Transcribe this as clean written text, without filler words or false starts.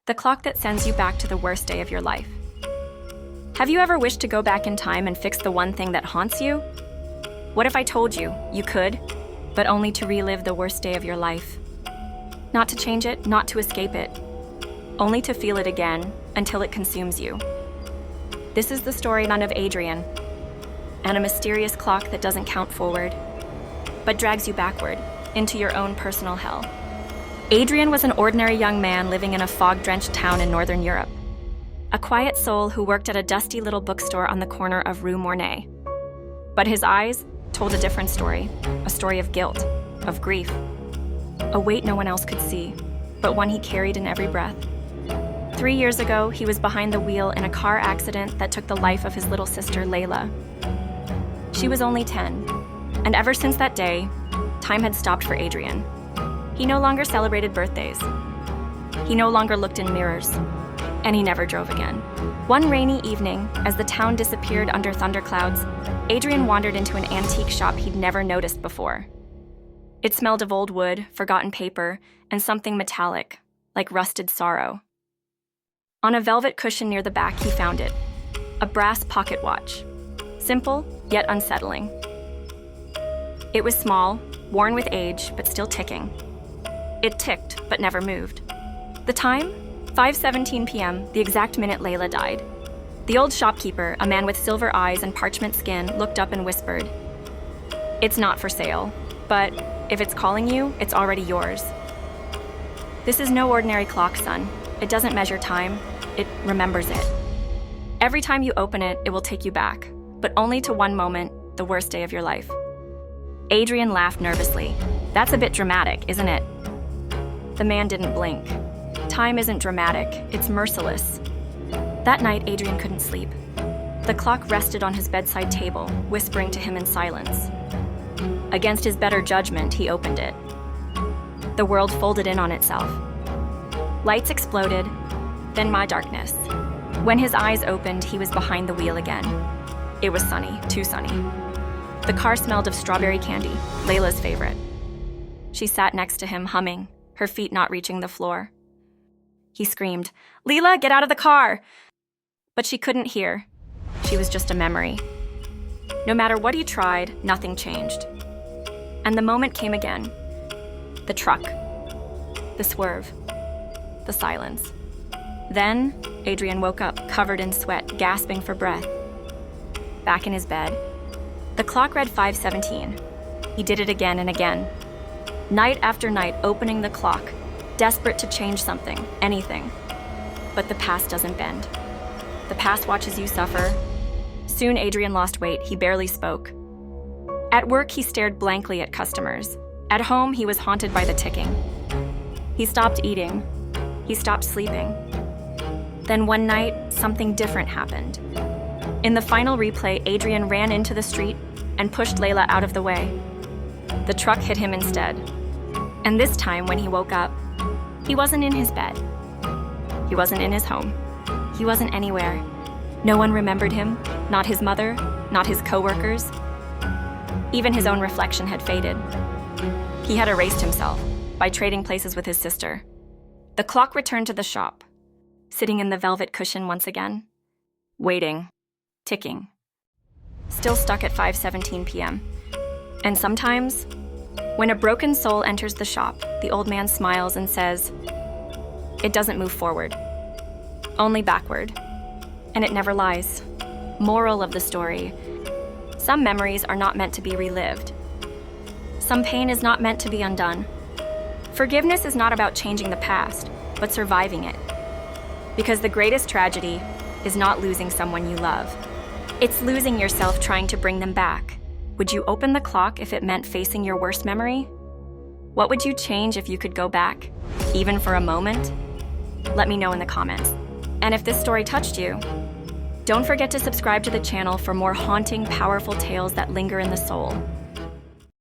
the clock that sends you back to the worst day of your life. Have you ever wished to go back in time and fix the one thing that haunts you? What if I told you you could, but only to relive the worst day of your life? Not to change it, not to escape it, only to feel it again until it consumes you. This is the story of Adrian, and a mysterious clock that doesn't count forward, but drags you backward into your own personal hell. Adrian was an ordinary young man living in a fog-drenched town in Northern Europe. A quiet soul who worked at a dusty little bookstore on the corner of Rue Mornay. But his eyes told a different story, a story of guilt, of grief, a weight no one else could see, but one he carried in every breath. 3 years ago, he was behind the wheel in a car accident that took the life of his little sister, Layla. She was only 10, and ever since that day, time had stopped for Adrian. He no longer celebrated birthdays. He no longer looked in mirrors, and he never drove again. One rainy evening, as the town disappeared under thunderclouds, Adrian wandered into an antique shop he'd never noticed before. It smelled of old wood, forgotten paper, and something metallic, like rusted sorrow. On a velvet cushion near the back, he found it, a brass pocket watch. Simple, yet unsettling. It was small, worn with age, but still ticking. It ticked, but never moved. The time? 5:17 p.m., the exact minute Layla died. The old shopkeeper, a man with silver eyes and parchment skin, looked up and whispered, "It's not for sale, but if it's calling you, it's already yours." This is no ordinary clock, son. It doesn't measure time, it remembers it. Every time you open it, it will take you back, but only to one moment, the worst day of your life. Adrian laughed nervously. "That's a bit dramatic, isn't it?" The man didn't blink. Time isn't dramatic, it's merciless. That night, Adrian couldn't sleep. The clock rested on his bedside table, whispering to him in silence. Against his better judgment, he opened it. The world folded in on itself. Lights exploded, then my darkness. When his eyes opened, he was behind the wheel again. It was sunny, too sunny. The car smelled of strawberry candy, Layla's favorite. She sat next to him, humming, her feet not reaching the floor. He screamed, "Leela, get out of the car!" But she couldn't hear. She was just a memory. No matter what he tried, nothing changed. And the moment came again. The truck. The swerve. The silence. Then, Adrian woke up, covered in sweat, gasping for breath. Back in his bed. The clock read 5:17. He did it again and again. Night after night, opening the clock, desperate to change something, anything. But the past doesn't bend. The past watches you suffer. Soon Adrian lost weight, he barely spoke. At work, he stared blankly at customers. At home, he was haunted by the ticking. He stopped eating. He stopped sleeping. Then one night, something different happened. In the final replay, Adrian ran into the street and pushed Layla out of the way. The truck hit him instead. And this time, when he woke up, he wasn't in his bed. He wasn't in his home. He wasn't anywhere. No one remembered him, not his mother, not his coworkers. Even his own reflection had faded. He had erased himself by trading places with his sister. The clock returned to the shop, sitting in the velvet cushion once again, waiting, ticking, still stuck at 5:17 p.m. And sometimes, when a broken soul enters the shop, the old man smiles and says, "It doesn't move forward, only backward, and it never lies." Moral of the story: some memories are not meant to be relived. Some pain is not meant to be undone. Forgiveness is not about changing the past, but surviving it. Because the greatest tragedy is not losing someone you love. It's losing yourself trying to bring them back. Would you open the clock if it meant facing your worst memory? What would you change if you could go back, even for a moment? Let me know in the comments. And if this story touched you, don't forget to subscribe to the channel for more haunting, powerful tales that linger in the soul.